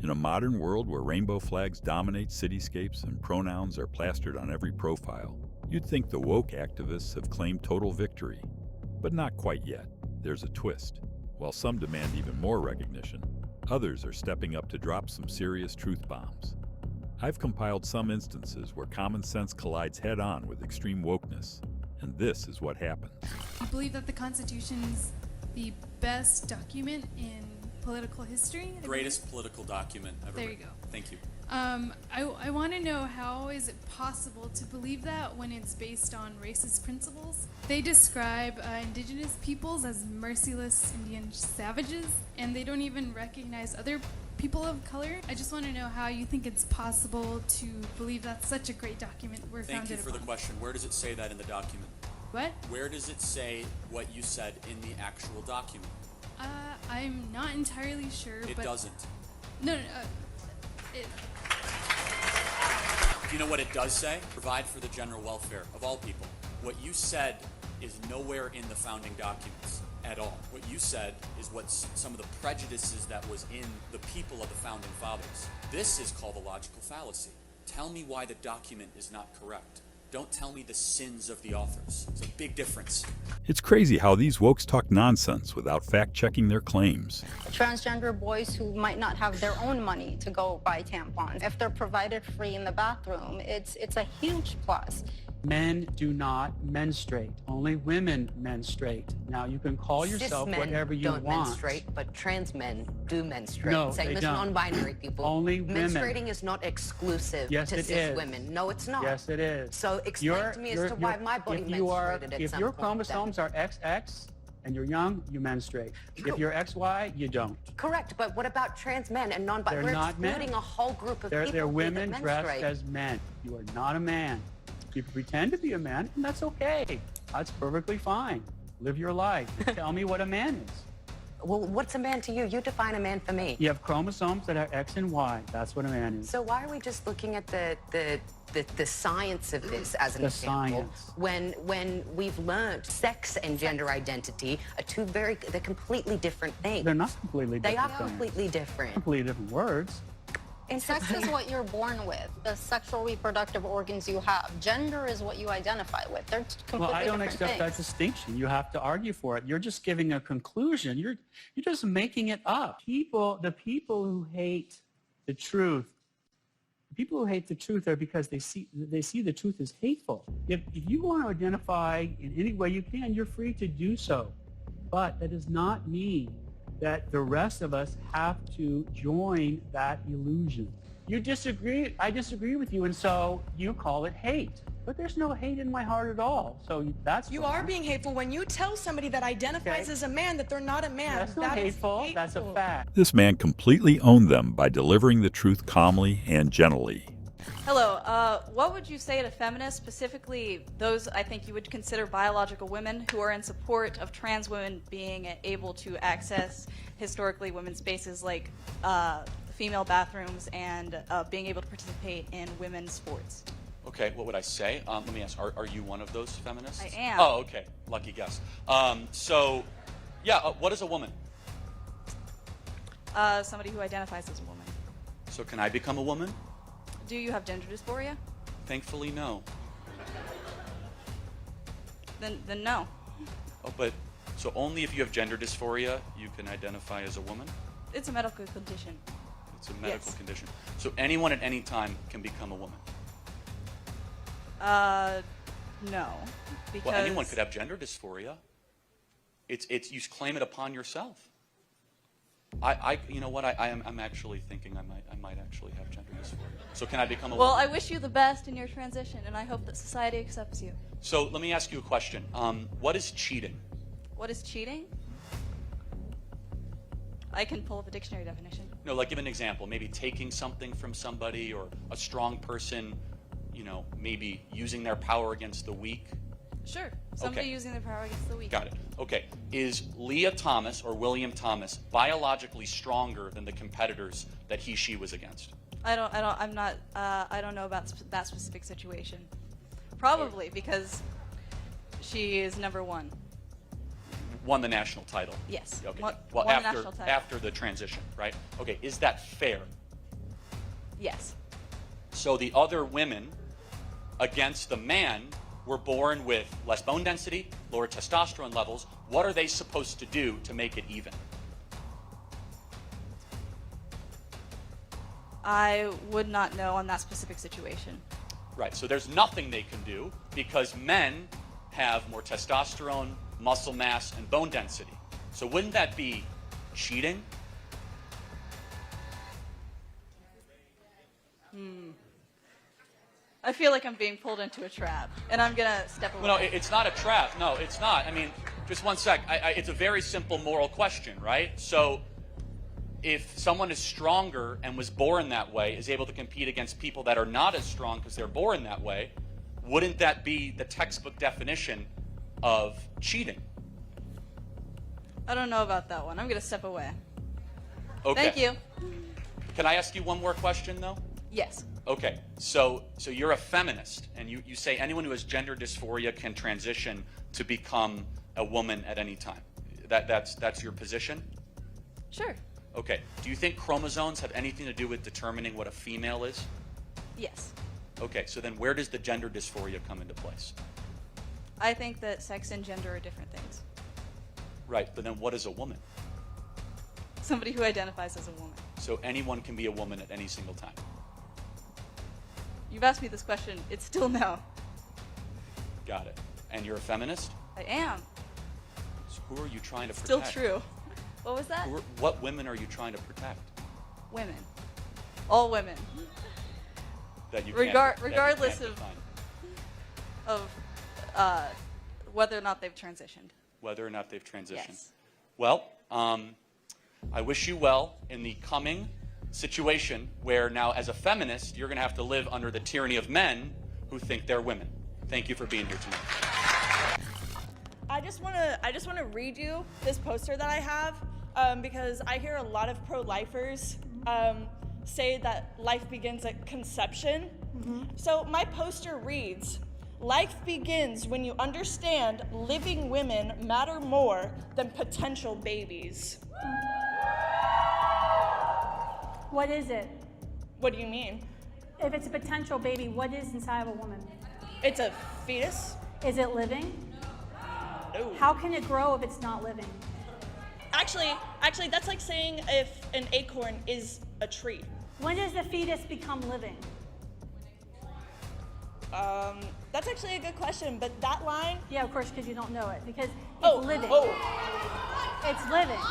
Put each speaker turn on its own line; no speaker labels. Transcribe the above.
In a modern world where rainbow flags dominate cityscapes and pronouns are plastered on every profile, you'd think the woke activists have claimed total victory. But not quite yet. There's a twist. While some demand even more recognition, others are stepping up to drop some serious truth bombs. I've compiled some instances where common sense collides head-on with extreme wokeness, and this is what happens.
I believe that the Constitution is the best document in political history.
Greatest political document ever
There
written.
you go.
Thank you.
I want to know, how is it possible to believe that when it's based on racist principles? They describe indigenous peoples as merciless Indian savages, and they don't even recognize other people of color. I just want to know how you think it's possible to believe that's such a great document we're
Thank
founded
you for the
upon.
question. Where does it say that in the document?
What?
Where does it say what you said in the actual document?
I'm not entirely sure,
It
but...
doesn't.
No.
Do you know what it does say? Provide for the general welfare of all people. What you said is nowhere in the founding documents at all. What you said is what some of the prejudices that was in the people of the founding fathers. This is called a logical fallacy. Tell me why the document is not correct. Don't tell me the sins of the authors. It's a big difference.
It's crazy how these wokes talk nonsense without fact-checking their claims.
Transgender boys who might not have their own money to go buy tampons, if they're provided free in the bathroom, it's a huge plus.
Men do not menstruate. Only women menstruate. Now, you can call yourself whatever you want.
Cis men don't menstruate, but trans men do menstruate.
No,
Same
they
as
don't.
non-binary people.
Only women.
Menstruating is not exclusive
Yes,
to
it
cis
is.
women. No, it's not.
Yes, it is.
So explain to me as to why my body menstruated at
If
some
your
point
chromosomes are XX and you're young, you menstruate. If you're XY, you don't.
Correct, but what about trans men and non-binary?
They're
We're
not men.
excluding a whole group of
They're
people
women
that
dressed
menstruate.
as men. You are not a man. You can pretend to be a man, and that's okay. That's perfectly fine. Live your life. Tell me what a man is.
Well, what's a man to you? You define a man for me.
You have chromosomes that are X and Y. That's what a man is.
So why are we just looking at the science of this as an
The
example
science.
when we've learned sex and gender identity are they're completely different things.
They're not completely different
They are
things.
completely different.
Completely different words.
And sex is what you're born with, the sexual reproductive organs you have. Gender is what you identify with. They're completely
Well, I don't
different
accept that
things.
distinction. You have to argue for it. You're just giving a conclusion. You're just making it up. The people who hate the truth, are because they see the truth as hateful. If you want to identify in any way you can, you're free to do so. But that does not mean that the rest of us have to join that illusion. You disagree, I disagree with you, and so you call it hate. But there's no hate in my heart at all. So that's
You
wrong.
are being hateful when you tell somebody that identifies as a man that they're not a man.
That's not
That is
hateful. That's a fact.
This man completely owned them by delivering the truth calmly and gently.
Hello, what would you say to feminists, specifically those I think you would consider biological women who are in support of trans women being able to access historically women's spaces like female bathrooms and being able to participate in women's sports?
Okay, what would I say? Let me ask, are you one of those feminists?
I am.
Oh, okay. Lucky guess. What is a woman?
Somebody who identifies as a woman.
So can I become a woman?
Do you have gender dysphoria?
Thankfully, no.
Then no.
Oh, but so only if you have gender dysphoria, you can identify as a woman?
It's a medical condition.
It's a medical
Yes.
condition. So anyone at any time can become a woman?
No. Because
Well, anyone could have gender dysphoria. It's you claim it upon yourself. You know what? I'm actually thinking I might actually have gender dysphoria. So can I become a
Well,
woman?
I wish you the best in your transition, and I hope that society accepts you.
So let me ask you a question. What is cheating?
What is cheating? I can pull up a dictionary definition.
No, like give an example. Maybe taking something from somebody, or a strong person, maybe using their power against the weak.
Sure. Somebody
Okay.
using their power against the weak.
Got it. Okay. Is Leah Thomas or William Thomas biologically stronger than the competitors that she was against?
I don't know about that specific situation. Probably because she is number one.
Won the national title.
Yes.
Okay.
Won
Well,
the national title.
after the transition, right? Okay. Is that fair?
Yes.
So the other women against the man were born with less bone density, lower testosterone levels. What are they supposed to do to make it even?
I would not know on that specific situation.
Right, so there's nothing they can do because men have more testosterone, muscle mass, and bone density. So wouldn't that be cheating?
I feel like I'm being pulled into a trap, and I'm gonna step away.
No, it's not a trap. No, it's not. I mean, just one sec. It's a very simple moral question, right? So if someone is stronger and was born that way, is able to compete against people that are not as strong because they're born that way, wouldn't that be the textbook definition of cheating?
I don't know about that one. I'm gonna step away.
Okay.
Thank you.
Can I ask you one more question, though?
Yes.
Okay, so you're a feminist, and you say anyone who has gender dysphoria can transition to become a woman at any time. That's your position?
Sure.
Okay. Do you think chromosomes have anything to do with determining what a female is?
Yes.
Okay, so then where does the gender dysphoria come into place?
I think that sex and gender are different things.
Right, but then what is a woman?
Somebody who identifies as a woman.
So anyone can be a woman at any single time.
You've asked me this question. It's still no.
Got it. And you're a feminist?
I am.
So who are you trying to
Still
protect?
true. What was that?
What women are you trying to protect?
Women. All women.
That you
Regardless
can't define.
of whether or not they've transitioned.
Whether or not they've transitioned.
Yes.
Well, I wish you well in the coming situation where now, as a feminist, you're going to have to live under the tyranny of men who think they're women. Thank you for being here tonight.
I just want to read you this poster that I have because I hear a lot of pro-lifers say that life begins at conception. So my poster reads, "Life begins when you understand living women matter more than potential babies."
What is it?
What do you mean?
If it's a potential baby, what is inside of a woman?
It's a fetus?
Is it living?
No.
How can it grow if it's not living?
Actually, that's like saying if an acorn is a tree.
When does the fetus become living?
That's actually a good question, but that line...
Yeah, of course, because you don't know it. Because it's living. It's living.